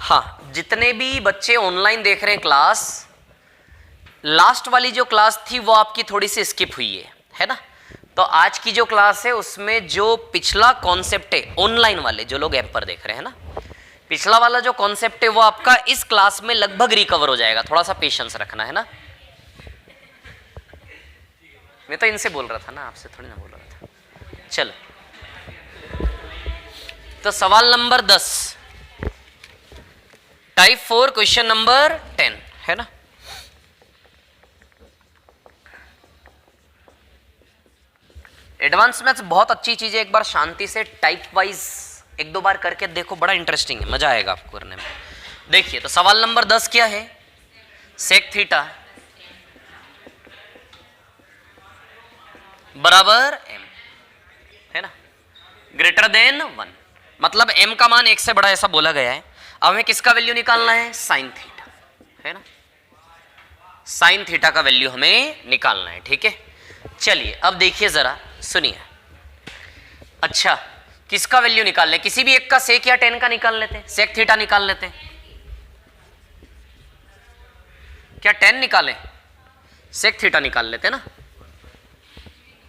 हाँ, जितने भी बच्चे ऑनलाइन देख रहे हैं क्लास, लास्ट वाली जो क्लास थी वो आपकी थोड़ी सी स्किप हुई है ना। तो आज की जो क्लास है उसमें जो पिछला कॉन्सेप्ट है, ऑनलाइन वाले जो लोग ऐप पर देख रहे हैं ना, पिछला वाला जो कॉन्सेप्ट है वो आपका इस क्लास में लगभग रिकवर हो जाएगा। थोड़ा सा पेशेंस रखना है ना। मैं तो इनसे बोल रहा था ना, आपसे थोड़ी ना बोल रहा था। चलो, तो सवाल नंबर 10, टाइप 4 क्वेश्चन नंबर 10 है ना। एडवांस मैथ्स बहुत अच्छी चीज है, एक बार शांति से टाइप वाइज एक दो बार करके देखो, बड़ा इंटरेस्टिंग है, मजा आएगा आपको करने में। देखिए, तो सवाल नंबर 10 क्या है, सेक थीटा बराबर m है ना, ग्रेटर देन 1, मतलब m का मान 1 से बड़ा ऐसा बोला गया है। अब हमें किसका वैल्यू निकालना है, साइन थीटा है ना, साइन थीटा का वैल्यू हमें निकालना है। ठीक है, चलिए अब देखिए जरा सुनिए। अच्छा, किसका वैल्यू निकाल ले, किसी भी एक का सेक या टेन का निकाल लेते हैं, सेक थीटा निकाल लेते हैं। क्या 10 निकालें, सेक थीटा निकाल लेते हैं ना।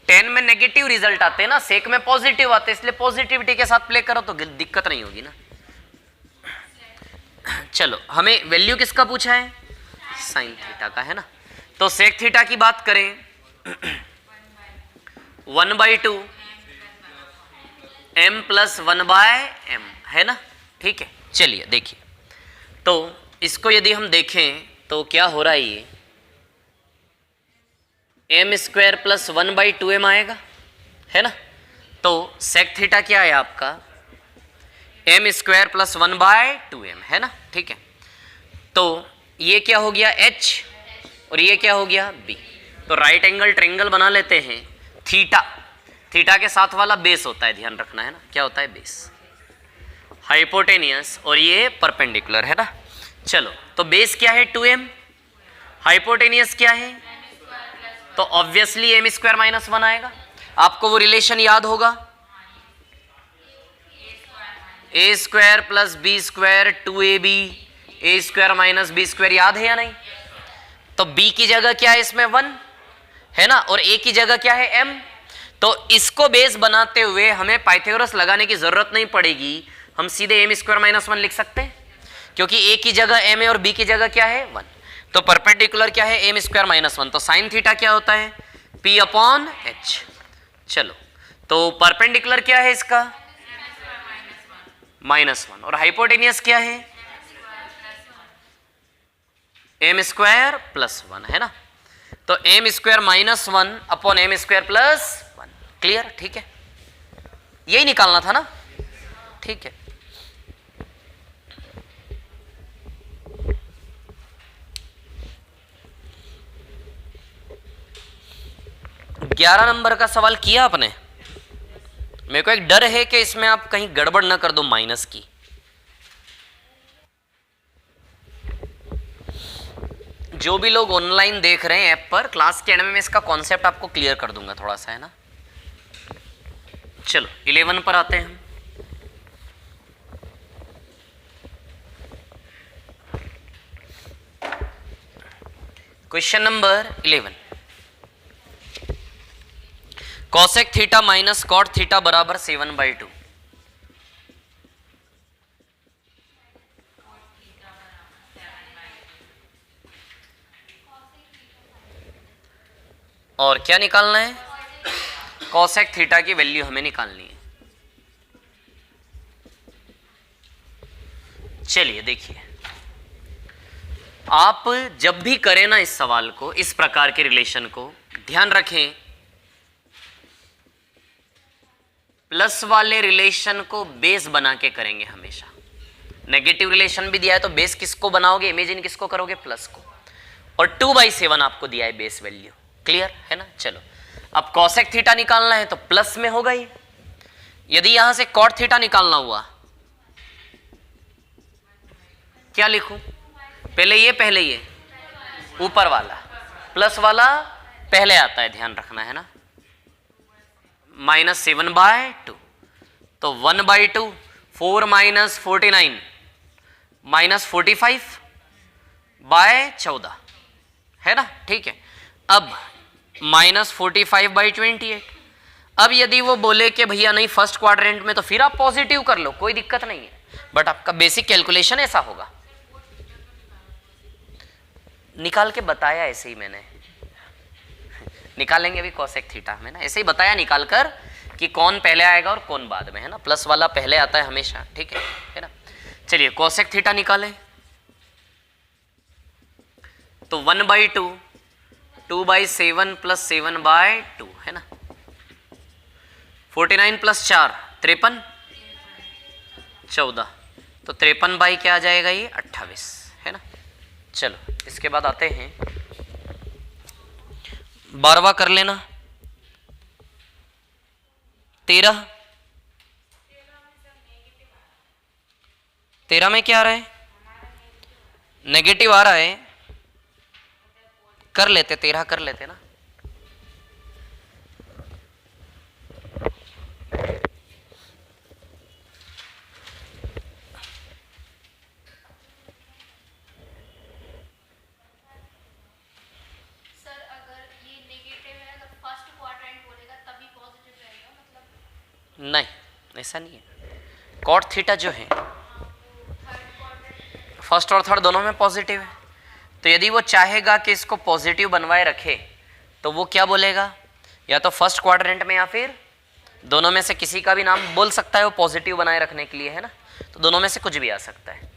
10 में नेगेटिव रिजल्ट आते हैं ना, सेक में पॉजिटिव आते हैं, इसलिए पॉजिटिविटी के साथ प्ले करो तो दिक्कत नहीं होगी ना। चलो, हमें वैल्यू किसका पूछा है, साइन थीटा का है ना। तो सेक थीटा की बात करें 1/2 m प्लस 1/m है ना। ठीक है, चलिए देखिए, तो इसको यदि हम देखें तो क्या हो रहा है, ये m स्क्वायर प्लस 1/2m आएगा है ना। तो सेक थीटा क्या है आपका, m स्क्वायर प्लस 1/2m है ना। ठीक है, तो ये क्या हो गया h और ये क्या हो गया b। तो राइट एंगल ट्रायंगल बना लेते हैं। थीटा, थीटा के साथ वाला बेस होता है, ध्यान रखना है ना, क्या होता है, बेस, हाइपोटेनियस, और ये परपेंडिकुलर है ना। चलो, तो बेस क्या है 2m, हाइपोटेनियस क्या है, तो ऑब्वियसली m स्क्वायर माइनस 1 आएगा। आपको वो रिलेशन याद होगा, a square plus b square 2ab a square minus b square, याद है या नहीं। तो b की जगह क्या है इसमें 1 है ना, और a की जगह क्या है m। तो इसको बेस बनाते हुए हमें पाइथागोरस लगाने की जरूरत नहीं पड़ेगी, हम सीधे m स्क्वायर माइनस 1 लिख सकते हैं, क्योंकि a की जगह m है और b की जगह क्या है 1। तो परपेंडिकुलर क्या है, m स्क्वायर माइनस 1। तो साइन थीटा क्या होता है, p अपॉन h। चलो, तो परपेंडिकुलर क्या है इसका, -1, और हाइपोटेनियस क्या है, m स्क्वायर प्लस 1 है ना। तो m square minus 1 upon m square plus 1, clear. ठीक है, यही निकालना था ना। ठीक है, ग्यारह नंबर का सवाल किया आपने। मेरे को एक डर है कि इसमें आप कहीं गड़बड़ ना कर दो माइनस की। जो भी लोग ऑनलाइन देख रहे हैं ऐप पर, क्लास के एंड में मैं इसका कॉन्सेप्ट आपको क्लियर कर दूंगा थोड़ा सा, है ना। चलो 11 पर आते हैं। Question number 11, cosec theta minus cot theta बराबर 7/2। और क्या निकालना है, कॉसेक थीटा की वैल्यू हमें निकालनी है। चलिए देखिए, आप जब भी करें ना इस सवाल को, इस प्रकार के रिलेशन को, ध्यान रखें प्लस वाले रिलेशन को बेस बना के करेंगे हमेशा। नेगेटिव रिलेशन भी दिया है तो बेस किसको बनाओगे, इमेजिन किसको करोगे, प्लस को, और 2/7 आपको दिया है बेस वैल्यू, क्लियर है ना। चलो, अब कॉसेक थीटा निकालना है तो प्लस में होगा ही। यदि यहां से कॉट थीटा निकालना हुआ, क्या लिखूं, पहले ये ऊपर वाला, प्लस वाला पहले आता है, ध्यान रखना है ना, -7/2। तो 1/2, 4 - 49 -45 बाय 14 है ना, ठीक है। अब -45/28। अब यदि वो बोले कि भैया नहीं फर्स्ट क्वाड्रेंट में, तो फिर आप पॉजिटिव कर लो, कोई दिक्कत नहीं है, बट आपका बेसिक कैलकुलेशन ऐसा होगा। निकाल के बताया ऐसे ही मैंने, निकालेंगे अभी कोसेक थीटा में ना, ऐसे ही बताया निकाल कर कि कौन पहले आएगा और कौन बाद में, है ना, प्लस वाला पहले आता है हमेशा, ठीक है ना। चलिए कोसेक थीटा निकालें, तो 1/2 2/7 + 7/2 है ना, 49 + 4 53 14, तो 53 बाई क्या आ जाएगा ये 28 है ना। चलो इसके बाद आते हैं 12वां कर लेना, 13 में क्या आ रहा है, नेगेटिव आ रहा है, कर लेते 13 कर लेते ना। सर अगर ये नेगेटिव है, अगर फर्स्ट क्वाड्रेंट बोलेगा तभी पॉजिटिव रहेगा मतलब? नहीं ऐसा नहीं है, कॉट थीटा जो है फर्स्ट और थर्ड दोनों में पॉजिटिव है, तो यदि वो चाहेगा कि इसको पॉजिटिव बनवाए रखे तो वो क्या बोलेगा, या तो फर्स्ट क्वाड्रेंट में या फिर दोनों में से किसी का भी नाम बोल सकता है वो पॉजिटिव बनाए रखने के लिए, है ना, तो दोनों में से कुछ भी आ सकता है।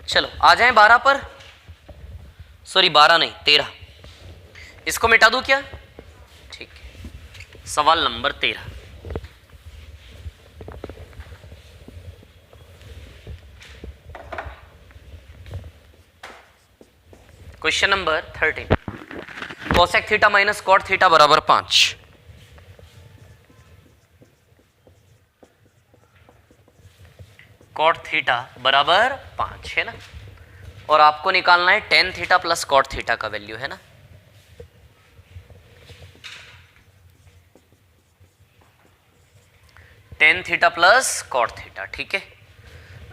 चलो आ जाएं 12 पर, सॉरी 12 नहीं 13, इसको मिटा दूं क्या, ठीक है। सवाल नंबर 13, question number 13, cosec theta minus cot theta बराबर 5। कॉट थीटा बराबर 5 है ना, और आपको निकालना है tan theta plus cot theta का वैल्यू, है ना। Tan theta plus cot theta, ठीक है।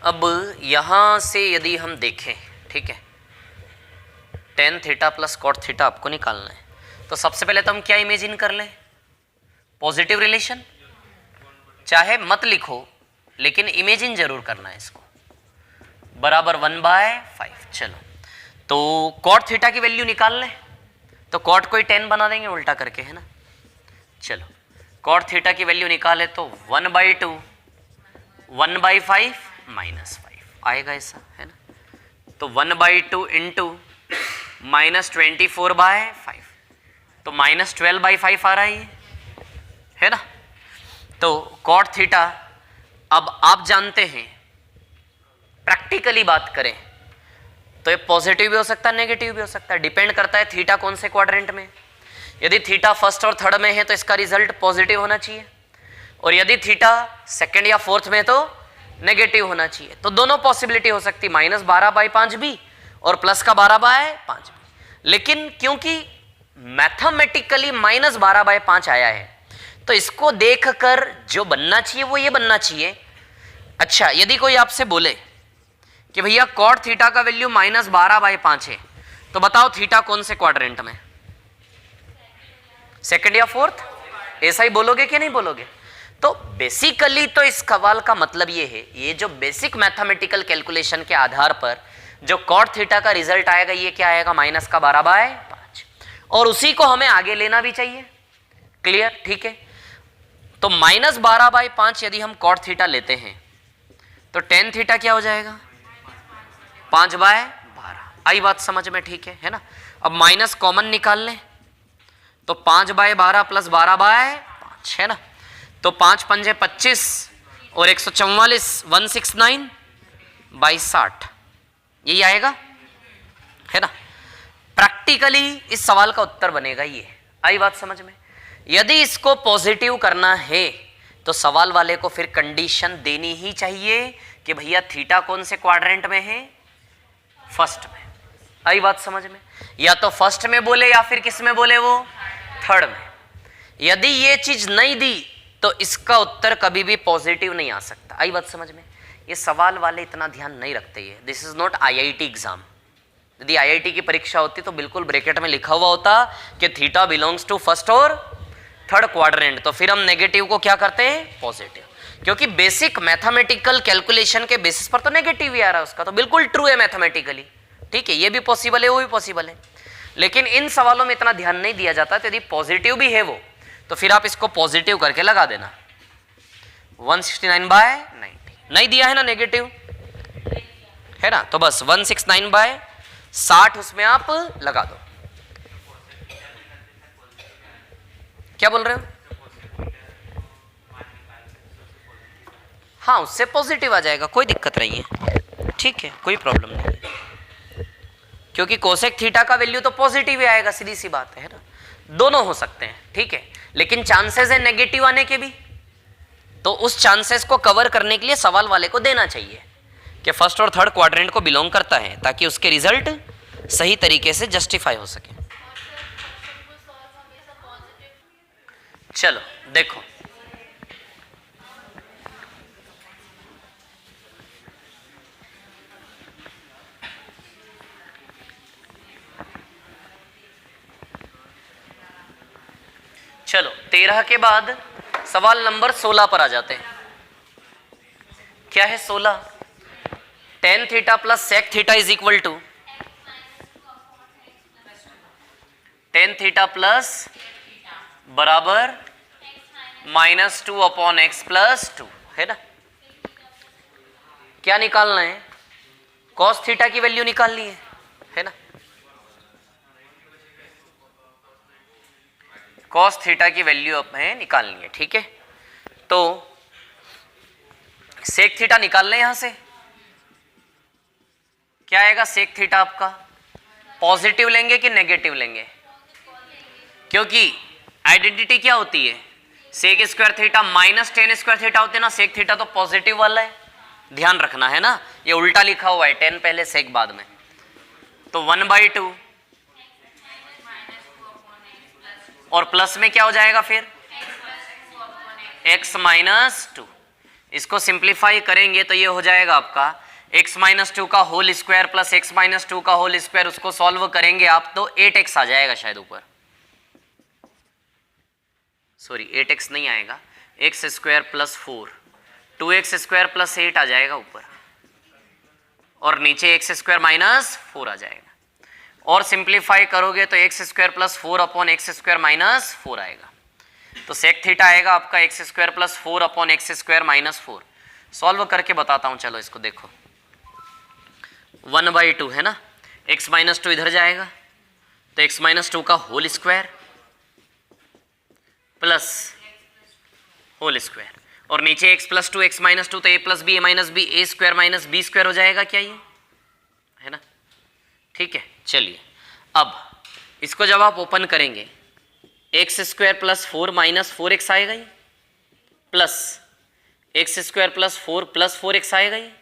अब यहां से यदि हम देखें, ठीक है, tan theta plus cot theta आपको निकालना है, तो सबसे पहले तो हम क्या इमेजिन कर लें, पॉजिटिव रिलेशन, चाहे मत लिखो लेकिन इमेजिन जरूर करना है इसको, बराबर 1/5। चलो तो कॉट थीटा की वैल्यू निकाल लें, तो कॉट को ही 10 बना देंगे उल्टा करके, है ना। चलो कॉट थीटा की वैल्यू निकाले तो 1/2 1/5 -5 आएगा ऐसा, है ना, तो 1/2 इंटू -24/5, तो -12/5 आ रहा है, है ना। तो कॉट थीटा, अब आप जानते हैं प्रैक्टिकली बात करें तो ये पॉजिटिव भी हो सकता है नेगेटिव भी हो सकता है, डिपेंड करता है थीटा कौन से क्वाड्रेंट में। यदि थीटा फर्स्ट और थर्ड में है तो इसका रिजल्ट पॉजिटिव होना चाहिए, और यदि थीटा सेकंड या फोर्थ में तो नेगेटिव होना चाहिए। तो दोनों पॉसिबिलिटी हो सकती, -12/5 भी और प्लस का 12/5 भी। लेकिन क्योंकि मैथमेटिकली -12/5 आया है तो इसको देखकर जो बनना चाहिए वो ये बनना चाहिए। अच्छा यदि कोई आपसे बोले कि भैया कॉट थीटा का वैल्यू -12/5 है, तो बताओ थीटा कौन से क्वाड्रेंट में, सेकंड या फोर्थ, ऐसा ही बोलोगे कि नहीं बोलोगे। तो बेसिकली तो इस सवाल का मतलब ये है, ये जो बेसिक मैथमेटिकल कैलकुलेशन के आधार पर जो कॉट थीटा का रिजल्ट आएगा ये क्या आएगा, -12/5, और उसी को हमें आगे लेना भी चाहिए। क्लियर, ठीक है। तो -12/5 यदि हम कॉट थीटा लेते हैं तो टेन थीटा क्या हो जाएगा, 5/12। आई बात समझ में, ठीक है ना। अब माइनस कॉमन निकाल लें तो 5/12 प्लस 12/5 है ना, तो 5 पंजे 25 और 144 169/60 यही आएगा, है ना। प्रैक्टिकली इस सवाल का उत्तर बनेगा ये। आई बात समझ में। यदि इसको पॉजिटिव करना है तो सवाल वाले को फिर कंडीशन देनी ही चाहिए कि भैया थीटा कौन से क्वाड्रेंट में है, फर्स्ट में। आई बात समझ में। या तो फर्स्ट में बोले या फिर किस में बोले, वो थर्ड में। यदि ये चीज नहीं दी तो इसका उत्तर कभी भी पॉजिटिव नहीं आ सकता। आई बात समझ में? ये सवाल वाले इतना ध्यान नहीं रखते। ये this is not IIT exam. यदि आईआईटी की परीक्षा होती तो बिल्कुल ब्रैकेट में लिखा हुआ होता कि थीटा बिलोंग्स टू फर्स्ट और थर्ड क्वाड्रेंट, तो फिर हम नेगेटिव को क्या करते हैं? पॉजिटिव, क्योंकि बेसिक मैथमेटिकल कैलकुलेशन के बेसिस पर तो नेगेटिव ही आ रहा है उसका, तो बिल्कुल ट्रू है मैथमेटिकली। ठीक है, ये भी पॉसिबल है, वो भी पॉसिबल है, लेकिन इन सवालों में इतना ध्यान नहीं दिया जाता। तो यदि पॉजिटिव भी है वो, तो फिर आप इसको पॉजिटिव करके लगा देना। 169/90 नहीं दिया है ना नेगेटिव, है ना, तो बस 169/60 उसमें आप लगा दो। क्या बोल रहे हो? हाँ, उससे पॉजिटिव आ जाएगा, कोई दिक्कत नहीं है। ठीक है, कोई प्रॉब्लम नहीं है, क्योंकि कोसेक थीटा का वैल्यू तो पॉजिटिव ही आएगा, सीधी सी बात है ना। दोनों हो सकते हैं, ठीक है, लेकिन चांसेस है नेगेटिव आने के भी, तो उस चांसेस को कवर करने के लिए सवाल वाले को देना चाहिए कि फर्स्ट और थर्ड क्वाड्रेंट को बिलोंग करता है, ताकि उसके रिजल्ट सही तरीके से जस्टिफाई हो सके। चलो देखो, चलो 13 के बाद सवाल नंबर 16 पर आ जाते हैं। क्या है 16? tan theta plus sec theta is equal to tan theta plus बराबर -2/x प्लस 2, है ना। क्या निकालना है? cos थीटा की वैल्यू निकालनी है ना। cos थीटा की वैल्यू हमें निकालनी है, ठीक है। तो sec थीटा निकाल लें यहां से। क्या आएगा sec थीटा आपका? पॉजिटिव लेंगे कि नेगेटिव लेंगे? क्योंकि आइडेंटिटी क्या होती है? sec square theta minus tan square theta होते हैं ना। sec थीटा तो पॉजिटिव वाला है, ध्यान रखना है ना, ये उल्टा लिखा हुआ है, tan पहले sec बाद में। तो 1/2 और प्लस में क्या हो जाएगा फिर? x minus 2। इसको सिंप्लीफाई करेंगे तो ये हो जाएगा आपका x माइनस 2 का whole square plus x minus 2 का होल स्क्वायर। उसको सॉल्व करेंगे आप तो 8x आ जाएगा शायद ऊपर, सॉरी 8x नहीं आएगा, x square plus 4, 2x square plus 8 आ जाएगा ऊपर, और नीचे x स्क्वायर माइनस 4 आ जाएगा। और सिंप्लीफाई करोगे तो x square plus 4/x square minus 4 आएगा। तो sec थीटा आएगा आपका x square plus 4/x square minus 4। Solve करके बताता हूं, चलो इसको देखो। 1/2 है ना, x माइनस 2 इधर जाएगा तो x माइनस 2 का whole square plus whole square, और नीचे x प्लस 2 x माइनस 2 तो a plus B A minus B, A square minus B square हो जाएगा क्या ये, है ना। ठीक है, चलिए अब इसको जब आप ओपन करेंगे x square plus 4 minus 4x आएगा ये, plus x square plus 4 plus 4x आएगा ये,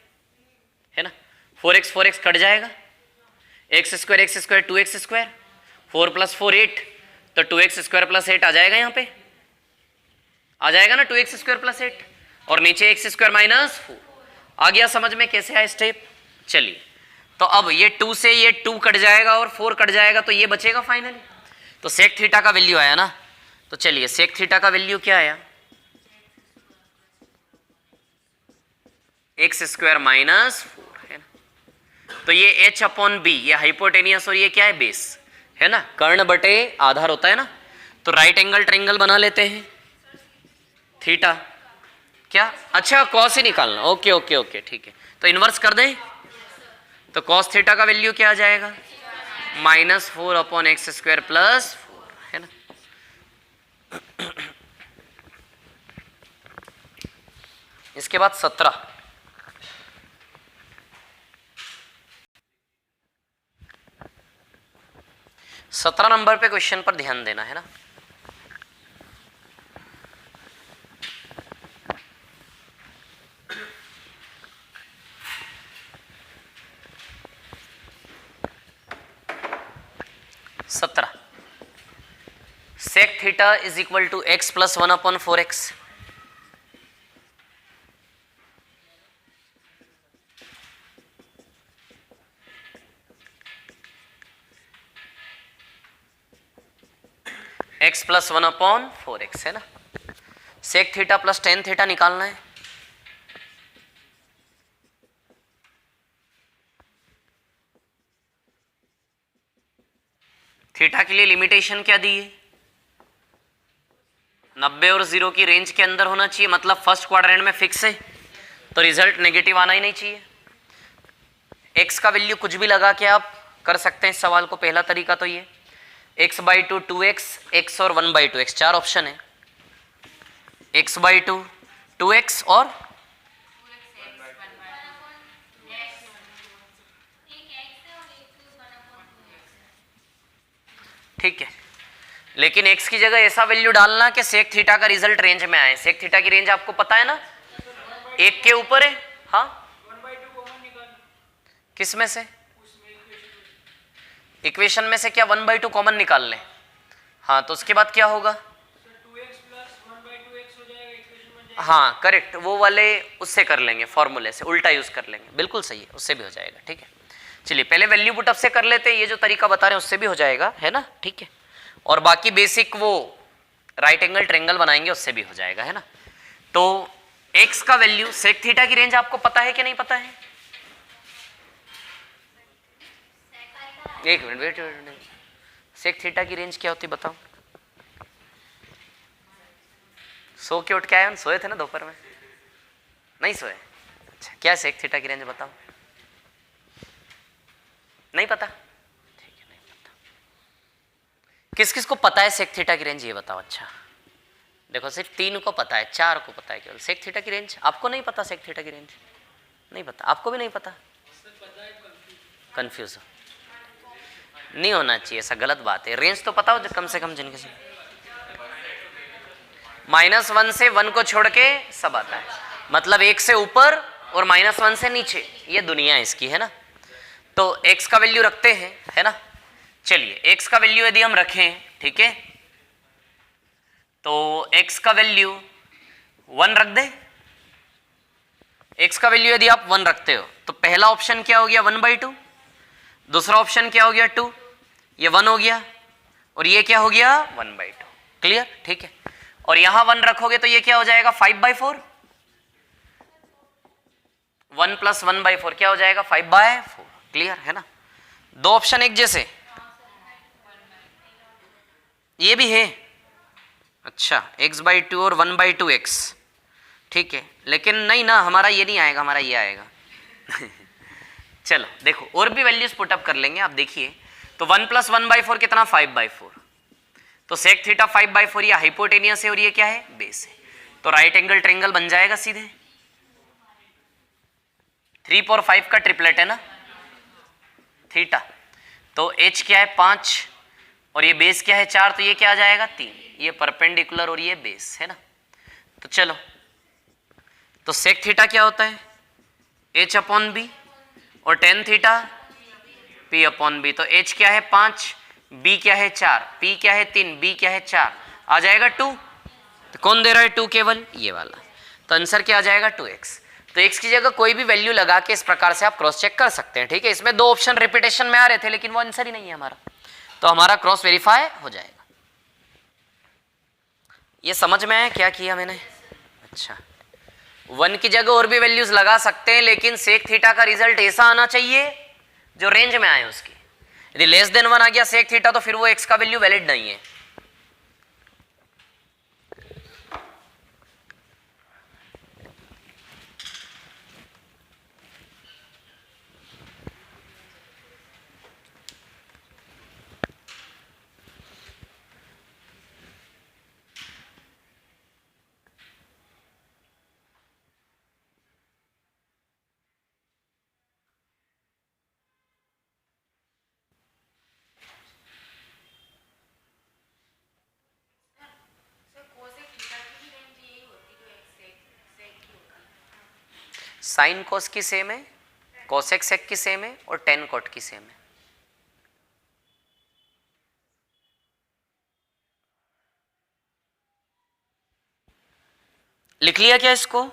है ना। 4x कट जाएगा, x square 2x square, 4 plus 4 8, तो 2x स्क्वायर प्लस 8 आ जाएगा, यहाँ पे आ जाएगा ना 2x स्क्वायर प्लस 8, और नीचे x स्क्वायर माइनस 4। आ गया समझ में कैसे आया स्टेप? चलिए, तो अब ये 2 से ये 2 कट जाएगा और 4 कट जाएगा, तो ये बचेगा फाइनली। तो sec थीटा का वैल्यू आया ना, तो चलिए sec थीटा का वैल्यू क्या आया? x स्क्वायर माइनस 4, है ना। तो ये h/b, ये हाइपोटेनियस और ये क्या है? बेस, है ना। कर्ण बटे आधार होता है ना, तो राइट एंगल ट्रायंगल बना लेते हैं। थीटा क्या? अच्छा, cos ही निकालना, ओके ओके ओके, ठीक है। तो इन्वर्स कर दें, तो cos थीटा का वैल्यू क्या आ जाएगा? -4/x स्क्वायर प्लस 4, है ना। इसके बाद 17 नंबर पे क्वेश्चन पर ध्यान देना है ना। sec theta is equal to x plus 1/4x, x plus 1/4x है ना। Sec theta plus tan theta निकालना है। थीटा के लिए लिमिटेशन क्या दी है? 90 और 0 की रेंज के अंदर होना चाहिए, मतलब फर्स्ट क्वाड्रेंट में फिक्स है, तो रिजल्ट नेगेटिव आना ही नहीं चाहिए। x का वैल्यू कुछ भी लगा के आप कर सकते हैं इस सवाल को। पहला तरीका तो ये x/2 2x, x और 1/2x, चार ऑप्शन है। x/2 2x और ठीक है, लेकिन x की जगह ऐसा वैल्यू डालना कि सेक थीटा का रिजल्ट रेंज में आए। सेक थीटा की रेंज आपको पता है ना, एक के ऊपर है। हाँ, किस में से? इक्वेशन में से क्या 1/2 कॉमन निकाल लें? हाँ, तो उसके बाद क्या होगा? हाँ करेक्ट, वो वाले उससे कर लेंगे, फॉर्मूले से उल्टा यूज कर लेंगे। बिल्कुल सही है, उससे भी हो जाएगा। ठीक है, चलिए पहले वैल्यू पुटअप से कर लेते हैं। ये जो तरीका बता रहे हैं उससे भी हो जाएगा, है ना। ठीक है, और बाकी बेसिक वो राइट एंगल ट्रायंगल बनाएंगे, उससे भी हो जाएगा, है ना। तो x का वैल्यू, सेक थीटा की रेंज आपको पता है कि नहीं पता है? एक मिनट वेट, सेक थीटा की रेंज क्या होती बताओ। सो के उठ के आए, सोए थे ना दोपहर में? नहीं सोए? अच्छा, क्या सेक थीटा की रेंज बताओ। नहीं पता? ठीक है, नहीं पता। किस किस को पता है सेक थीटा की रेंज, ये बताओ। अच्छा देखो, सिर्फ 3 को पता है, 4 को पता है केवल सेक थीटा की रेंज। आपको नहीं पता सेक थीटा की रेंज? नहीं पता, आपको भी नहीं पता। कंफ्यूज हो नहीं होना चाहिए, ऐसा गलत बात है। रेंज तो पता हो कम से कम जिनके से। -1 से 1 को छोड़ के सब आता है, मतलब 1 से ऊपर और -1 से नीचे, ये दुनिया है इसकी, है ना। तो x का वैल्यू रखते हैं, है ना। चलिए x का वैल्यू यदि हम रखें, ठीक है, तो x का वैल्यू 1 रख दे। x का वैल्यू यदि आप 1 रखते हो तो पहला ऑप्शन क्या हो गया 1/2, दूसरा ऑप्शन क्या हो गया 2, ये 1 हो गया, और ये क्या हो गया 1/2। क्लियर? ठीक है, और यहां 1 रखोगे तो ये क्या हो जाएगा 5/4। 1 + 1/4 क्या हो जाएगा 5/4। क्लियर है ना। दो ऑप्शन एक जैसे, ये भी है। अच्छा, x/2 और 1/2x, ठीक है, लेकिन नहीं ना, हमारा ये नहीं आएगा, हमारा ये आएगा। चलो देखो, और भी वैल्यूज पुटअप कर लेंगे, आप देखिए। तो 1 + 1/4 कितना 5/4, तो सेक थीटा 5/4 ये हाइपोटेनियस है और ये क्या है बेस है, तो राइट एंगल ट्रायंगल बन जाएगा सीधे। 3 और 5 का ट्रिपलेट है ना थीटा, तो h क्या है 5 और ये बेस क्या है 4, तो ये क्या आ जाएगा 3, ये परपेंडिकुलर और ये बेस है ना। तो चलो, तो सेक थीटा क्या होता है h/b और टेन थीटा p/b, तो h क्या है 5, b क्या है 4, p क्या है 3, b क्या है 4, आ जाएगा 2। तो कौन दे रहा है 2? केवल ये वाला, तो आंसर क्या आ जाएगा 2x। तो x की जगह कोई भी वैल्यू लगा के इस प्रकार से आप क्रॉस चेक कर सकते हैं। ठीक है, इसमें 2 ऑप्शन रिपीटेशन में आ रहे थे लेकिन वो आंसर ही नहीं है हमारा, तो हमारा क्रॉस वेरीफाई हो जाएगा। ये समझ में आया क्या किया मैंने? अच्छा, 1 की जगह और भी वैल्यूज लगा सकते हैं, लेकिन सेक थीटा का रिजल्ट ऐसा आना चाहिए जो रेंज में आए उसकी। यदि <1 आ गया सेक थीटा तो फिर वो x का वैल्यू वैलिड नहीं है। साइन कोस की सेम है, कोसेक सेक की सेम है और टेन कोट की सेम है। लिख लिया क्या इसको?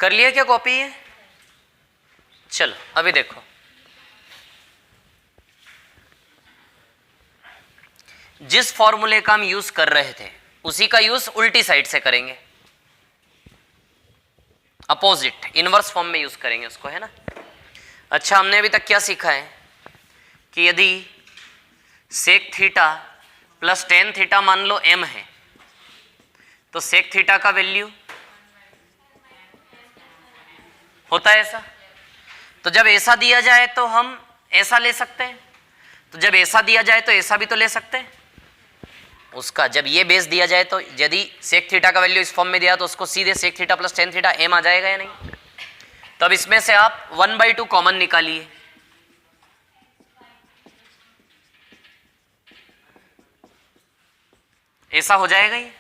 कर लिया क्या कॉपी है? चलो अभी देखो, जिस फॉर्मूले का हम यूज कर रहे थे उसी का यूज उल्टी साइड से करेंगे, अपोजिट इनवर्स फॉर्म में यूज करेंगे उसको, है ना। अच्छा, हमने अभी तक क्या सीखा है कि यदि sec theta plus tan theta मान लो m है, तो सेक थीटा का वैल्यू होता है ऐसा। तो जब ऐसा दिया जाए तो हम ऐसा ले सकते हैं, तो जब ऐसा दिया जाए तो ऐसा भी तो ले सकते हैं उसका। जब ये बेस दिया जाए तो यदि सेक थीटा का वैल्यू इस फॉर्म में दिया तो उसको सीधे sec theta plus tan theta m आ जाएगा या नहीं। तो अब इसमें से आप 1/2 कॉमन निकालिए, ऐसा हो जाएगा ये।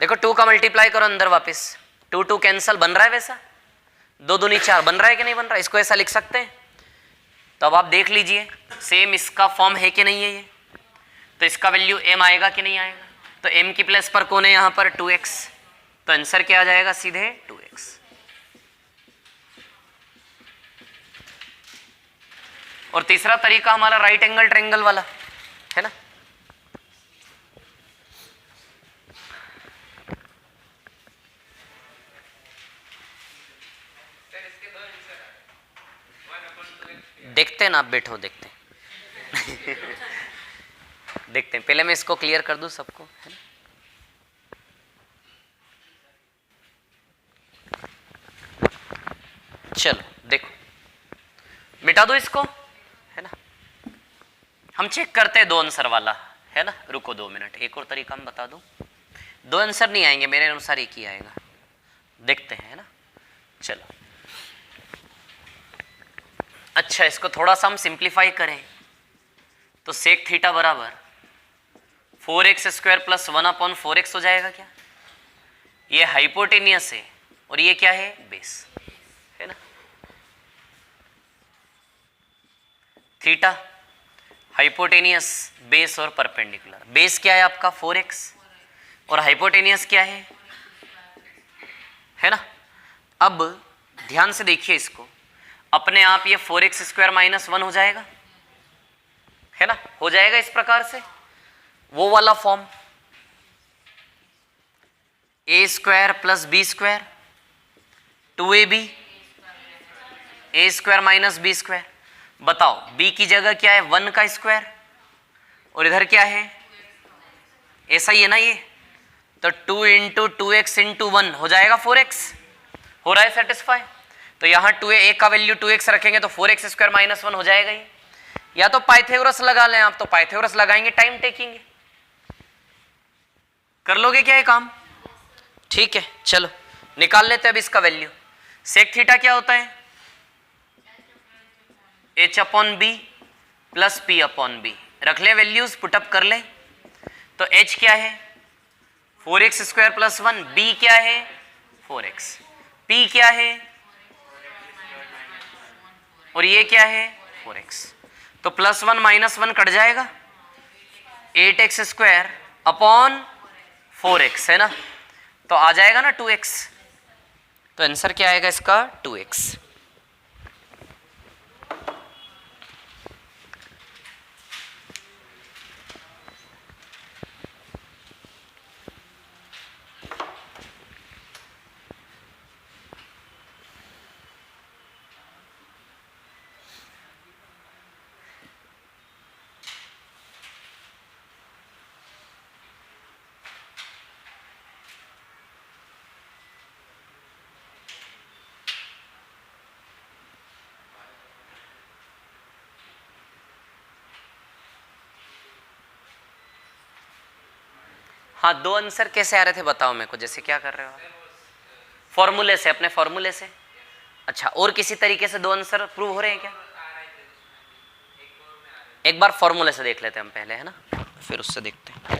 देखो 2 का मल्टीप्लाई करो अंदर वापस, 2 2 कैंसल, बन रहा है वैसा, 2 दूनी 4 बन रहा है कि नहीं बन रहा है, इसको ऐसा लिख सकते हैं। तो अब आप देख लीजिए सेम इसका फॉर्म है कि नहीं है ये, तो इसका वैल्यू m आएगा कि नहीं आएगा। तो m की प्लेस पर कौन है यहाँ पर 2x, तो आंसर क्या आ जाएगा सीधे 2x। और तीसरा तरीका हमारा राइट एंगल ट्रायंगल वाला है ना। देखते हैं ना, आप बैठो देखते हैं देखते हैं, पहले मैं इसको क्लियर कर दूं सबको, है ना। चलो देखो, मिटा दो इसको, है ना। हम चेक करते हैं 2 आंसर वाला, है ना। रुको 2 मिनट, एक और तरीका मैं बता दूं। 2 आंसर नहीं आएंगे मेरे अनुसार, एक ही आएगा, देखते हैं, है ना। चलो अच्छा, इसको थोड़ा सा हम सिंप्लीफाई करें तो सेक थीटा बराबर 4x² प्लस 1/4x हो जाएगा क्या। ये हाइपोटेनियस है और ये क्या है, बेस, है ना। थीटा हाइपोटेनियस, बेस और परपेंडिकुलर। बेस क्या है आपका 4x और हाइपोटेनियस क्या है ना। अब ध्यान से देखिए इसको, अपने आप ये 4x² - 1 हो जाएगा, है ना, हो जाएगा इस प्रकार से। वो वाला form a² plus b² 2ab a² - b²। बताओ b की जगह क्या है 1 का स्क्वायर और इधर क्या है, ऐसा ही है ना ये, तो 2 × 2x × 1 हो जाएगा 4x। हो रहा है सेटिस्फाई। तो यहाँ 2a का वैल्यू 2x रखेंगे तो 4x² - 1 हो जाएगा ये। या तो पाइथागोरस लगा लें आप, तो पाइथागोरस लगाएंगे, टाइम टेकिंग है। कर लोगे क्या ये काम? ठीक है, चलो निकाल लेते हैं अब इसका वैल्यू। सेक थीटा क्या होता है, h/b प्लस p/b। रख लें वैल्यूज, पुटअप कर लें। तो h क्या है 4x² + 1, b क्या है 4x, p क्या है और ये क्या है 4x। तो +1 - 1 कट जाएगा, 8x² / 4x, है ना। तो आ जाएगा ना 2x। तो आंसर क्या आएगा इसका 2x। हाँ, 2 आंसर कैसे आ रहे थे बताओ मेरे को, जैसे क्या कर रहे हो फॉर्मूले से, अपने फॉर्मूले से। अच्छा, और किसी तरीके से 2 आंसर प्रूव हो रहे हैं क्या? एक बार फॉर्मूले से देख लेते हैं हम पहले, है ना, फिर उससे देखते हैं।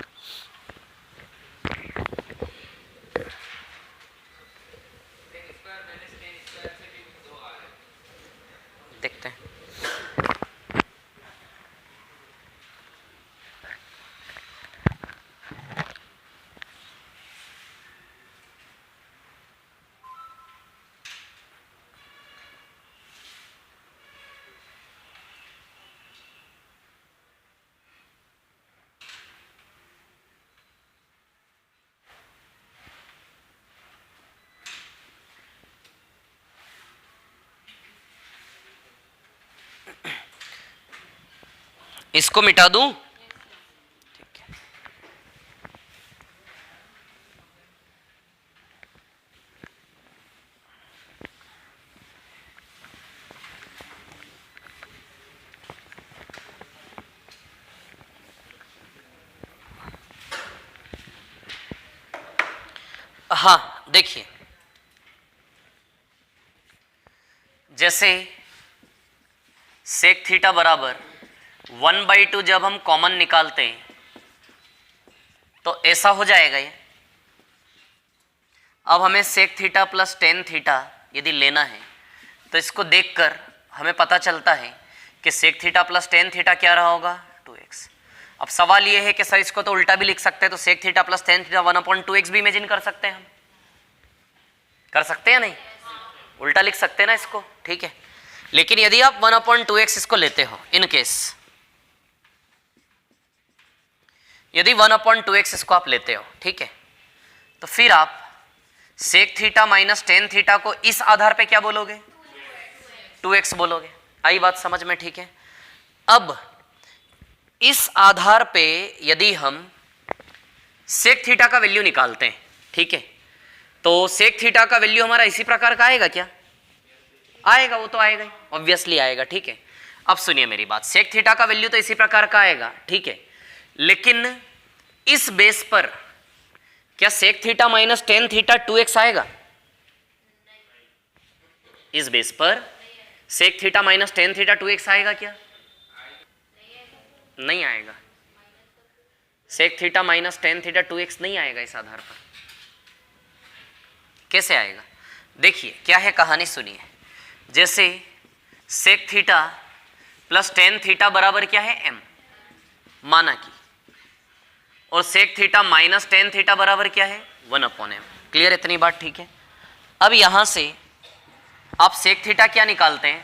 देखते हैं। इसको मिटा दूं? ठीक है। हाँ देखिए, जैसे सेक थीटा बराबर 1/2 जब हम कॉमन निकालते हैं तो ऐसा हो जाएगा ये। अब हमें sec theta plus tan theta यदि लेना है तो इसको देखकर हमें पता चलता है कि sec theta plus tan theta क्या रहा होगा, 2x। अब सवाल ये है कि सर इसको तो उल्टा भी लिख सकते हैं, तो sec theta plus tan theta 1/2x भी इमेजिन कर सकते हैं हम, कर सकते हैं नहीं? उल्टा लिख सकते हैं ना इसको, ठीक है। लेकिन यदि आप 1/2x इसको लेते हो, इन केस यदि 1/2x इसको आप लेते हो, ठीक है, तो फिर आप sec theta minus tan theta को इस आधार पे क्या बोलोगे, 2x बोलोगे। आई बात समझ में? ठीक है। अब इस आधार पे यदि हम सेक थीटा का वैल्यू निकालते हैं, ठीक है, तो सेक थीटा का वैल्यू हमारा इसी प्रकार का आएगा क्या? आएगा, वो तो आएगा ही, ऑब्वियसली आएगा, ठीक है। अब सुनिए मेरी बात, सेक थीटा का वैल्यू तो इसी प्रकार का आएगा, ठीक है, लेकिन इस बेस पर क्या sec theta minus tan theta 2x आएगा? इस बेस पर sec theta minus tan theta 2x आएगा क्या? नहीं आएगा। Sec theta minus tan theta 2x नहीं आएगा इस आधार पर। कैसे आएगा? देखिए क्या है कहानी, सुनिए। जैसे sec theta plus tan theta बराबर क्या है, m, माना कि, और sec theta minus tan theta बराबर क्या है, 1/m। क्लियर, इतनी बात ठीक है। अब यहां से आप सेक थीटा क्या निकालते हैं,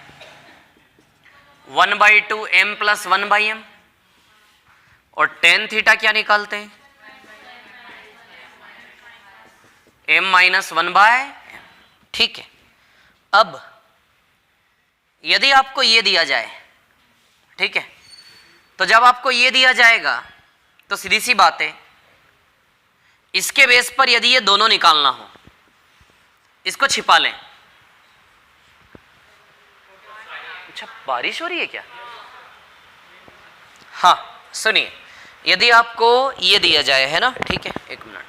1/2 m प्लस 1/m, और टेन थीटा क्या निकालते हैं, m माइनस 1/m। ठीक है। अब यदि आपको ये दिया जाए, ठीक है, तो जब आपको ये दिया जाएगा तो सीधी सी बात है, इसके बेस पर यदि ये दोनों निकालना हो, इसको छिपा लें। अच्छा, बारिश हो रही है क्या? हाँ सुनिए, यदि आपको ये दिया जाए, है ना, ठीक है, एक मिनट,